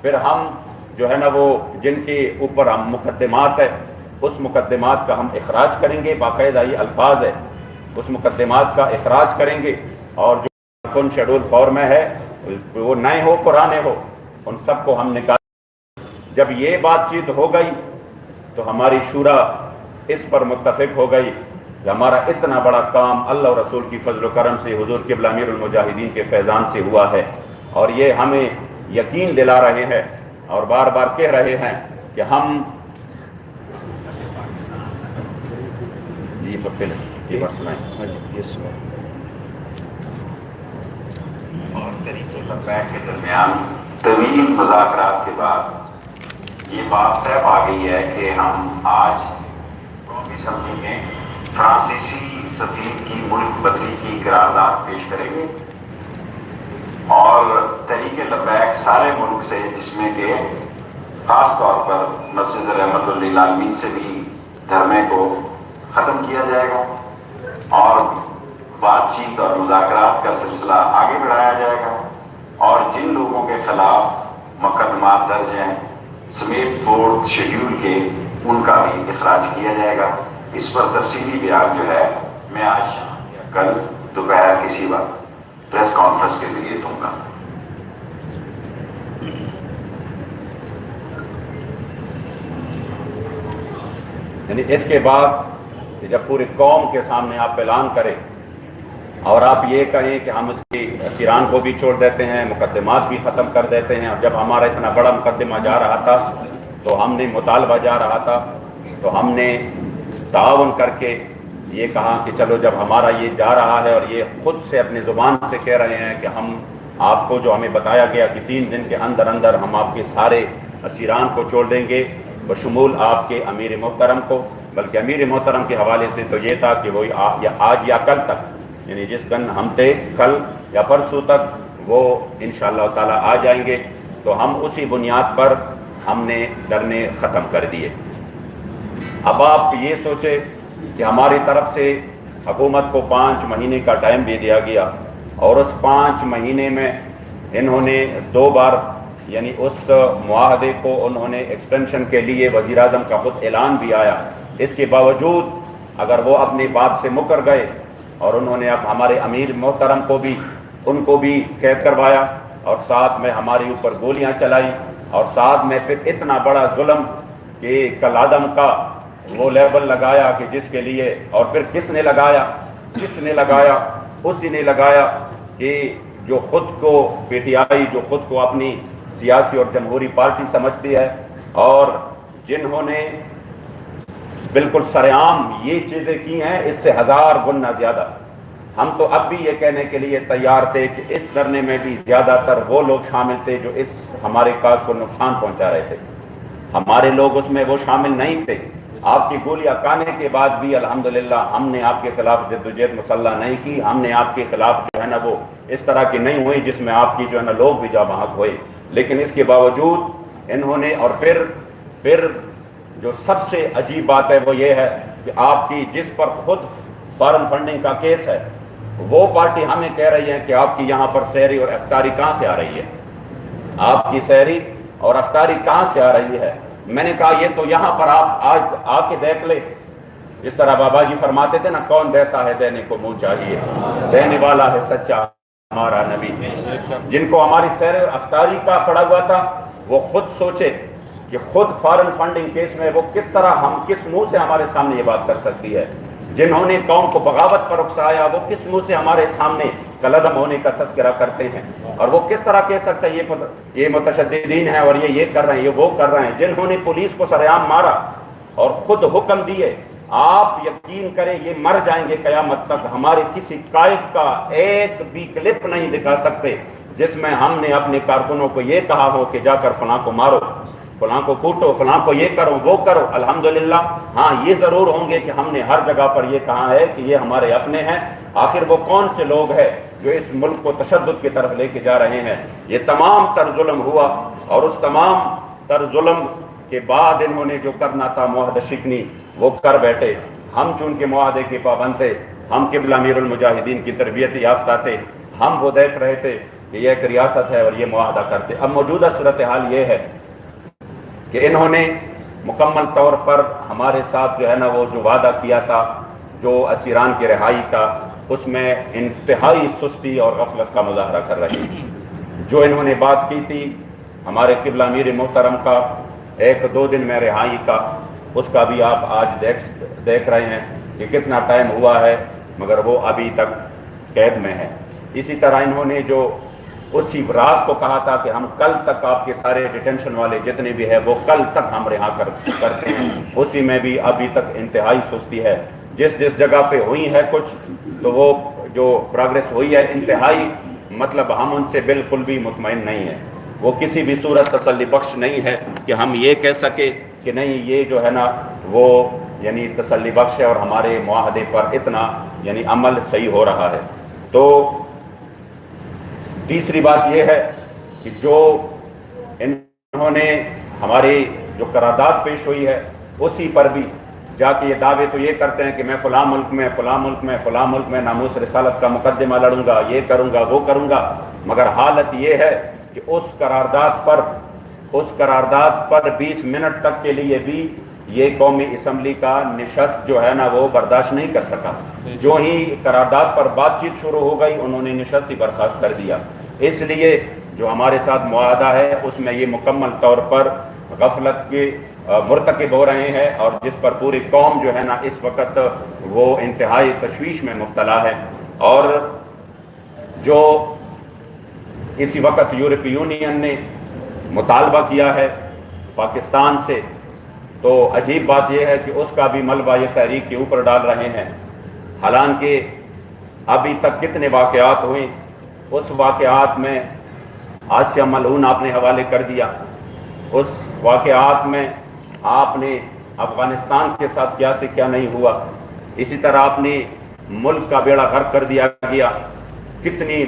پھر ہم جو ہے نا وہ جن کے اوپر ہم مقدمات ہے اس مقدمات کا ہم اخراج کریں گے، باقاعدہ یہ الفاظ ہے، اس مقدمات کا اخراج کریں گے، اور جو کن شیڈول 4 میں ہے وہ نئے ہو پرانے ہو ان سب کو ہم نکال۔ جب یہ بات چیت ہو گئی تو ہماری شورا اس پر متفق ہو گئی کہ ہمارا اتنا بڑا کام اللہ اور رسول کی فضل و کرم سے، حضور قبلہ امیر المجاہدین کے فیضان سے ہوا ہے، اور یہ ہمیں یقین دلا رہے ہیں اور بار بار کہہ رہے ہیں کہ ہم اور طریق لبیک کے درمیان طویل مذاکرات کے بعد یہ بات طے پا گئی ہے کہ ہم آج قومی اسمبلی میں فرانسیسی سفیر کی ملک بدلی کی قرارداد پیش کریں گے، اور طریق لبیک سارے ملک سے، جس میں کہ خاص طور پر مسجد رحمت للعالمین سے بھی دھرنے کو ختم کیا جائے گا، اور بات چیت اور مذاکرات کا سلسلہ آگے بڑھایا جائے گا، اور جن لوگوں کے خلاف مقدمات درج ہیں سمیت 4 شیڈول کے، ان کا بھی اخراج کیا جائے گا۔ اس پر تفصیلی بیان جو ہے میں آج شام یا کل دوپہر کسی وقت پریس کانفرنس کے ذریعے دوں گا۔ یعنی اس کے بعد کہ جب پوری قوم کے سامنے آپ اعلان کریں اور آپ یہ کہیں کہ ہم اس کی اسیران کو بھی چھوڑ دیتے ہیں، مقدمات بھی ختم کر دیتے ہیں، اور جب ہمارا اتنا بڑا مقدمہ جا رہا تھا تو ہم نے مطالبہ جا رہا تھا تو ہم نے تعاون کر کے یہ کہا کہ چلو جب ہمارا یہ جا رہا ہے اور یہ خود سے اپنی زبان سے کہہ رہے ہیں کہ ہم آپ کو جو ہمیں بتایا گیا کہ 3 دن کے اندر اندر ہم آپ کے سارے اسیران کو چھوڑ دیں گے بشمول آپ کے امیر محترم کو، بلکہ امیر محترم کے حوالے سے تو یہ تھا کہ وہ آج یا کل تک، یعنی جس دن ہم تھے کل یا پرسوں تک وہ انشاءاللہ تعالی آ جائیں گے، تو ہم اسی بنیاد پر ہم نے دھرنے ختم کر دیے۔ اب آپ یہ سوچیں کہ ہماری طرف سے حکومت کو 5 مہینے کا ٹائم بھی دیا گیا، اور اس 5 مہینے میں انہوں نے 2 بار یعنی اس معاہدے کو انہوں نے ایکسٹینشن کے لیے وزیر اعظم کا خود اعلان بھی آیا، اس کے باوجود اگر وہ اپنی بات سے مکر گئے اور انہوں نے اب ہمارے امیر محترم کو بھی ان کو بھی قید کروایا، اور ساتھ میں ہمارے اوپر گولیاں چلائی، اور ساتھ میں پھر اتنا بڑا ظلم کہ کالعدم کا وہ لیبل لگایا کہ جس کے لیے، اور پھر کس نے لگایا اسی نے لگایا کہ جو خود کو پی ٹی آئی، جو خود کو اپنی سیاسی اور جمہوری پارٹی سمجھتی ہے، اور جنہوں نے بالکل سرعام یہ چیزیں کی ہیں اس سے 1000 گنا زیادہ۔ ہم تو اب بھی یہ کہنے کے لیے تیار تھے کہ اس دھرنے میں بھی زیادہ تر وہ لوگ شامل تھے جو اس ہمارے کاز کو نقصان پہنچا رہے تھے، ہمارے لوگ اس میں وہ شامل نہیں تھے۔ آپ کی گولیاں کھانے کے بعد بھی الحمدللہ ہم نے آپ کے خلاف جدوجہد مسلح نہیں کی، ہم نے آپ کے خلاف جو ہے نا وہ اس طرح کی نہیں ہوئی جس میں آپ کی جو ہے نا لوگ بھی جاں بحق ہوئے، لیکن اس کے باوجود انہوں نے، اور پھر جو سب سے عجیب بات ہے وہ یہ ہے کہ آپ کی جس پر خود فارن فنڈنگ کا کیس ہے، وہ پارٹی ہمیں کہہ رہی ہے کہ آپ کی یہاں پر سحری اور افطاری کہاں سے آ رہی ہے، آپ کی سحری اور افطاری کہاں سے آ رہی ہے۔ میں نے کہا یہ تو یہاں پر آپ آج آ کے دیکھ لے، جس طرح بابا جی فرماتے تھے نا، کون دیتا ہے دینے کو منہ چاہیے، دینے والا ہے سچا ہمارا نبی۔ جن کو ہماری سحر اور افطاری کا پڑا ہوا تھا وہ خود سوچے کہ خود فارن فنڈنگ کیس میں وہ کس طرح، ہم کس منہ سے ہمارے سامنے یہ بات کر سکتی ہے۔ جنہوں نے قوم کو بغاوت پر اکسایا وہ کس منہ سے ہمارے سامنے کالعدم ہونے کا تذکرہ کرتے ہیں، اور وہ کس طرح کہہ سکتا ہے یہ متشددین ہیں اور یہ کر رہے ہیں، یہ وہ کر رہے ہیں۔ جنہوں نے پولیس کو سرعام مارا اور خود حکم دیے، آپ یقین کریں یہ مر جائیں گے قیامت تک، ہمارے کسی قائد کا ایک بھی کلپ نہیں دکھا سکتے جس میں ہم نے اپنے کارکنوں کو یہ کہا ہو کہ جا کر فلاں کو مارو، فلاں کو کوٹو، فلاں کو یہ کرو وہ کرو۔ الحمدللہ ہاں یہ ضرور ہوں گے کہ ہم نے ہر جگہ پر یہ کہا ہے کہ یہ ہمارے اپنے ہیں۔ آخر وہ کون سے لوگ ہیں جو اس ملک کو تشدد کی طرف لے کے جا رہے ہیں؟ یہ تمام تر ظلم ہوا، اور اس تمام تر ظلم کے بعد انہوں نے جو کرنا تھا معاہدہ شکنی وہ کر بیٹھے۔ ہم چونکہ معاہدے کے پابند تھے، ہم قبلہ امیر المجاہدین کی تربیت یافتہ تھے، ہم وہ دیکھ رہے تھے کہ یہ ایک ریاست ہے اور یہ معاہدہ کرتے. اب موجودہ صورتحال یہ ہے کہ انہوں نے مکمل طور پر ہمارے ساتھ جو ہے نا وہ جو وعدہ کیا تھا جو اسیران کی رہائی کا، اس میں انتہائی سستی اور غفلت کا مظاہرہ کر رہے ہیں. جو انہوں نے بات کی تھی ہمارے قبلہ امیر محترم کا 1-2 دن میں رہائی کا، اس کا بھی آپ آج دیکھ رہے ہیں کہ کتنا ٹائم ہوا ہے مگر وہ ابھی تک قید میں ہے. اسی طرح انہوں نے جو اسی رات کو کہا تھا کہ ہم کل تک آپ کے سارے ڈیٹینشن والے جتنے بھی ہیں وہ کل تک ہم رہا کرتے ہیں، اسی میں بھی ابھی تک انتہائی سستی ہے. جس جگہ پہ ہوئی ہے کچھ تو وہ جو پروگریس ہوئی ہے انتہائی، مطلب ہم ان سے بالکل بھی مطمئن نہیں ہیں. وہ کسی بھی صورت تسلی بخش نہیں ہے کہ ہم یہ کہہ سکے کہ نہیں یہ جو ہے نا وہ یعنی تسلی بخش ہے اور ہمارے معاہدے پر اتنا یعنی عمل صحیح ہو رہا ہے. تو تیسری بات یہ ہے کہ جو انہوں نے ہماری جو قرارداد پیش ہوئی ہے اسی پر بھی جا کے یہ دعوے تو یہ کرتے ہیں کہ میں فلاں ملک میں ناموس رسالت کا مقدمہ لڑوں گا، یہ کروں گا وہ کروں گا، مگر حالت یہ ہے کہ اس قرارداد پر 20 منٹ تک کے لیے بھی یہ قومی اسمبلی کا نشست جو ہے نا وہ برداشت نہیں کر سکا. جو ہی قرارداد پر بات چیت شروع ہو گئی انہوں نے نشست ہی برخاست کر دیا. اس لیے جو ہمارے ساتھ معاہدہ ہے اس میں یہ مکمل طور پر غفلت کے مرتکب ہو رہے ہیں اور جس پر پوری قوم جو ہے نا اس وقت وہ انتہائی تشویش میں مبتلا ہے. اور جو اسی وقت یورپی یونین نے مطالبہ کیا ہے پاکستان سے، تو عجیب بات یہ ہے کہ اس کا بھی ملبہ یہ تحریک کے اوپر ڈال رہے ہیں. حالانکہ ابھی تک کتنے واقعات ہوئے، اس واقعات میں آسیہ ملعون آپ نے حوالے کر دیا، اس واقعات میں آپ نے افغانستان کے ساتھ کیا سے کیا نہیں ہوا، اسی طرح آپ نے ملک کا بیڑا غرق کر دیا گیا، کتنی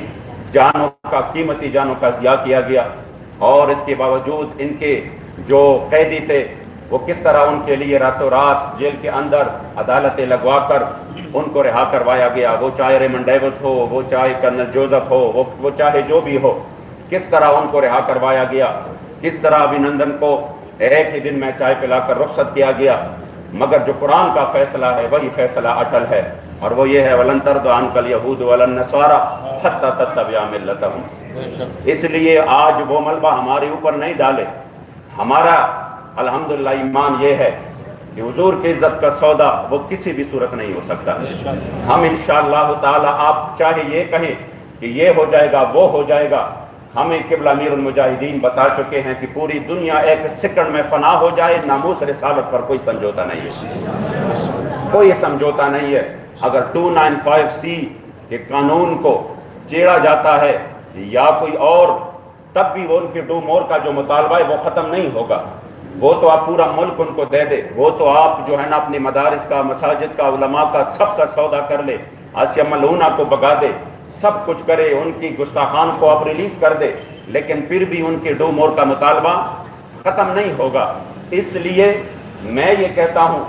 جانوں کا قیمتی جانوں کا ضیاع کیا گیا. اور اس کے باوجود ان کے جو قیدی تھے وہ کس طرح ان کے لیے راتوں رات جیل کے اندر عدالتیں لگوا کر ان کو رہا کروایا گیا. وہ چاہے ریمنڈ ڈیوس ہو، وہ چاہے کرنل جوزف ہو، وہ چاہے جو بھی ہو، کس طرح ان کو رہا کروایا گیا، کس طرح ابھینندن کو ایک ہی دن میں چائے پلا کر رخصت کیا گیا. مگر جو قرآن کا فیصلہ ہے وہی فیصلہ اٹل ہے اور وہ یہ ہے وَلَن تَرْضَ عَنْكَ الْيَهُودُ وَلَا النَّصَارَىٰ حَتَّىٰ تَتَّبِعَ مِلَّتَهُمْ. اس لیے آج وہ ملبہ ہمارے اوپر نہیں ڈالے. ہمارا الحمدللہ ایمان یہ ہے کہ حضور کی عزت کا سودا وہ کسی بھی صورت نہیں ہو سکتا. ہم انشاءاللہ تعالی آپ چاہے یہ کہیں کہ یہ ہو جائے گا وہ ہو جائے گا، ہمیں قبلہ امیر المجاہدین بتا چکے ہیں کہ پوری دنیا ایک سیکنڈ میں فنا ہو جائے، ناموس رسالت پر کوئی سمجھوتا نہیں ہے، کوئی سمجھوتا نہیں ہے. اگر 295C کے قانون کو چیڑا جاتا ہے یا کوئی اور، تب بھی وہ ان کے ڈو مور کا جو مطالبہ ہے وہ ختم نہیں ہوگا. وہ تو آپ پورا ملک ان کو دے دے، وہ تو آپ جو ہے نا اپنی مدارس کا، مساجد کا، علماء کا سب کا سودا کر لے، آسیہ ملعونہ کو بگا دے، سب کچھ کرے، ان کی گستاخان کو آپ ریلیز کر دے، لیکن پھر بھی ان کے ڈو مور کا مطالبہ ختم نہیں ہوگا. اس لیے میں یہ کہتا ہوں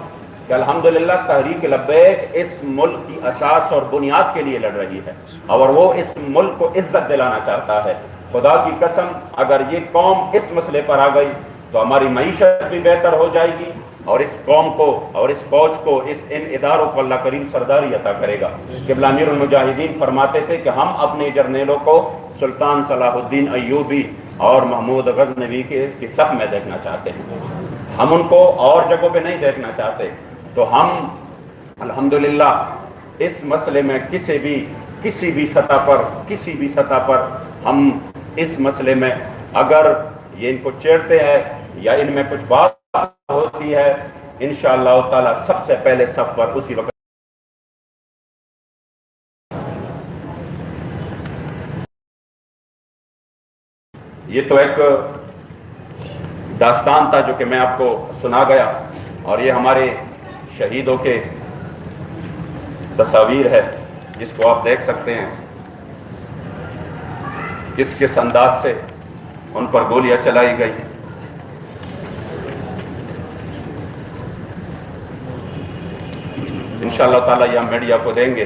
کہ الحمدللہ تحریک لبیک اس ملک کی اساس اور بنیاد کے لیے لڑ رہی ہے اور وہ اس ملک کو عزت دلانا چاہتا ہے. خدا کی قسم اگر یہ قوم اس مسئلے پر آ گئی تو ہماری معیشت بھی بہتر ہو جائے گی اور اس قوم کو اور اس فوج کو، ان اداروں کو اللہ کریم سرداری عطا کرے گا. قبلہ امیر المجاہدین فرماتے تھے کہ ہم اپنے جرنیلوں کو سلطان صلاح الدین ایوبی اور محمود غزنوی کی صف میں دیکھنا چاہتے ہیں، ہم ان کو اور جگہوں پہ نہیں دیکھنا چاہتے. تو ہم الحمدللہ اس مسئلے میں کسی بھی سطح پر ہم اس مسئلے میں اگر یہ ان کو چیڑتے ہیں یا ان میں کچھ بات ہوتی ہے، انشاءاللہ تعالی سب سے پہلے صف پر اسی وقت. یہ تو ایک داستان تھا جو کہ میں آپ کو سنا گیا اور یہ ہمارے شہیدوں کے تصاویر ہے جس کو آپ دیکھ سکتے ہیں کس انداز سے ان پر گولیاں چلائی گئی. انشاءاللہ تعالی یہ ہم میڈیا کو دیں گے.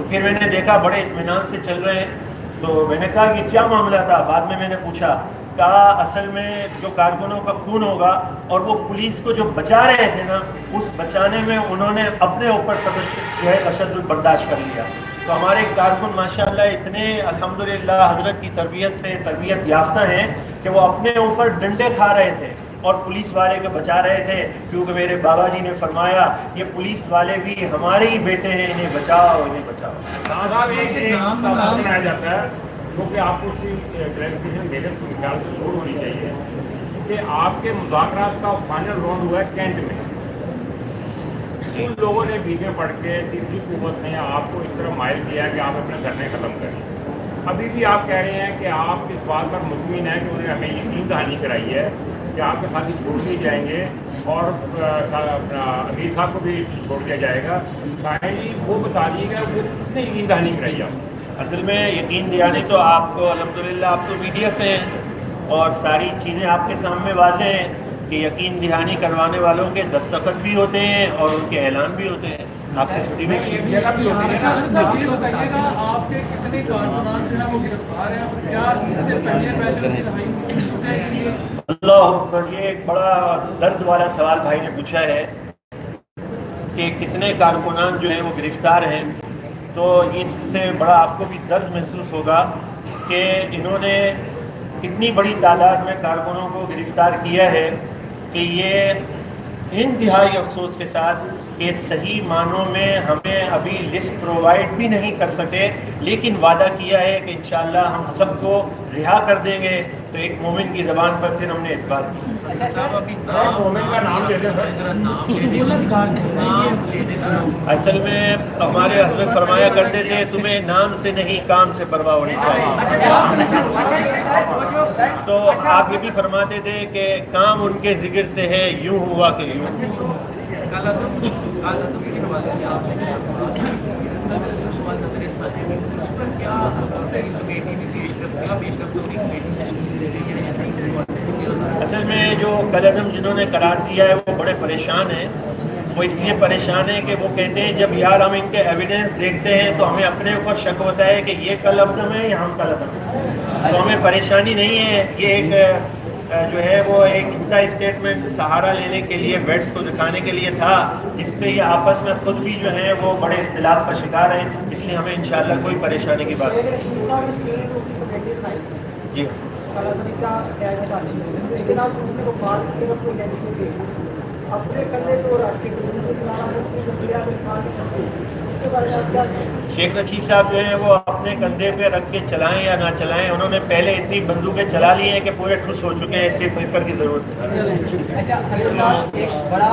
تو پھر میں نے دیکھا بڑے اطمینان سے چل رہے ہیں، تو میں نے کہا کہ کیا معاملہ تھا. بعد میں نے پوچھا، کہا اصل میں جو کارکنوں کا خون ہوگا اور وہ پولیس کو جو بچا رہے تھے نا، اس بچانے میں انہوں نے اپنے اوپر تشدد برداشت کر لیا. تو ہمارے کارکن ماشاءاللہ اتنے الحمدللہ حضرت کی تربیت سے تربیت یافتہ ہیں کہ وہ اپنے اوپر ڈنڈے کھا رہے تھے اور پولیس والے کو بچا رہے تھے، کیونکہ میرے بابا جی نے فرمایا یہ پولیس والے بھی ہمارے ہی بیٹے ہیں، انہیں بچاؤ انہیں بچاؤ. صاحب ایک بنایا جاتا ہے کیونکہ آپ کو اس کی کلیریفیکیشن میرے خیال سے ضرور ہونی چاہیے کہ آپ کے مذاکرات کا فائنل راؤنڈ ہوا ہے کینٹ میں. ان لوگوں نے بیچے پڑھ کے تیسری قوت نے آپ کو اس طرح مائل کیا کہ آپ اپنے دھرنے ختم کریں. ابھی بھی آپ کہہ رہے ہیں کہ آپ اس بات پر مطمئن ہیں کہ انہوں نے ہمیں یقین دہانی کرائی ہے کہ آپ کے ساتھی چھوڑ دیے جائیں گے اور امیر صاحب کو بھی چھوڑ دیا جائے گا. کائنڈلی وہ بتا دیے گا وہ کس نے یقین دہانی کرائی آپ. اصل میں یقین دہانی تو آپ کو الحمدللہ آپ تو میڈیا سے ہیں اور ساری چیزیں آپ کے سامنے واضح ہیں کہ یقین دہانی کروانے والوں کے دستخط بھی ہوتے ہیں اور ان کے اعلان بھی ہوتے ہیں. آپ سے چھٹی میں جگہ بھی ہوتی ہے. آپ کے کتنے کارکنان جو ہیں وہ گرفتار ہیں اور کیا اس سے پہلے اللہ اکبر، یہ ایک بڑا درد والا سوال بھائی نے پوچھا ہے کہ کتنے کارکنان جو ہیں وہ گرفتار ہیں. تو اس سے بڑا آپ کو بھی درد محسوس ہوگا کہ انہوں نے اتنی بڑی تعداد میں کارکنوں کو گرفتار کیا ہے کہ یہ انتہائی افسوس کے ساتھ کہ صحیح معنوں میں ہمیں ابھی لسٹ پرووائڈ بھی نہیں کر سکے، لیکن وعدہ کیا ہے کہ انشاءاللہ ہم سب کو رہا کر دیں گے. تو ایک مومن کی زبان پر پھر ہم نے اعتبار کیا. مومن کا نام لے دیں اصل میں ہمارے حضرت فرمایا کرتے تھے تمہیں نام سے نہیں کام سے پرواہ ہونی چاہیے. تو آپ یہ بھی فرماتے تھے کہ کام ان کے ذکر سے ہے، یوں ہوا کہ یوں. اصل میں جو کلعظم جنہوں نے قرار دیا ہے وہ بڑے پریشان ہیں. وہ اس لیے پریشان ہیں کہ وہ کہتے ہیں جب یار ہم ان کے ایویڈنس دیکھتے ہیں تو ہمیں اپنے اوپر شک ہوتا ہے کہ یہ کلعظم ہے یا ہم کلعظم ہیں. تو ہمیں پریشانی نہیں ہے. یہ ایک جو ہے وہ ایک جھوٹا اسٹیٹمنٹ سہارا لینے کے لیے ویٹس کو دکھانے کے لیے تھا، جس پہ یہ آپس میں خود بھی جو ہیں وہ بڑے اختلاف کا شکار ہیں. اس لیے ہمیں انشاءاللہ کوئی پریشانی کی بات نہیں. جی لیکن آپ دوسرے کو بات کی طرف کو لینے کے اپنے کندھے کو رکھ کے اس کے بارے میں آپ کیا کہیں؟ شیخ رشید صاحب جو ہیں وہ اپنے کندھے پہ رکھ کے چلائیں یا نہ چلائیں، انہوں نے پہلے اتنی بندوقیں چلا لی ہیں کہ پورے ٹھس ہو چکے ہیں. اس کے پیپر کی ضرورت ہے. اچھا ایک بڑا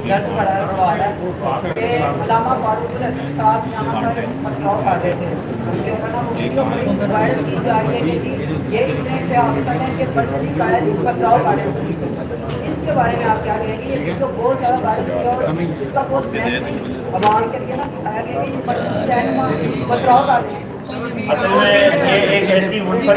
درد بڑا سوال ہے کہ علامہ فاروق الحسن صاحب یہاں پر پتھراؤ کرتے تھے، ان کے اوپر نا وہ ویڈیو وائرل کی جا رہی ہے کہ یہ اتنے اتحاد ہیں کہ مرکزی قائد پتھراؤ کاٹے تھے. اس کے بارے میں آپ کیا کہیں گے؟ یہ ویڈیو بہت زیادہ وائرل ہوئی اور اس کا بہت عوام کے لیے نا بتایا گیا کہ یہ مرکزی رہنما پتھراؤ کاٹے. اصل میں یہ ایک ایسی منفرد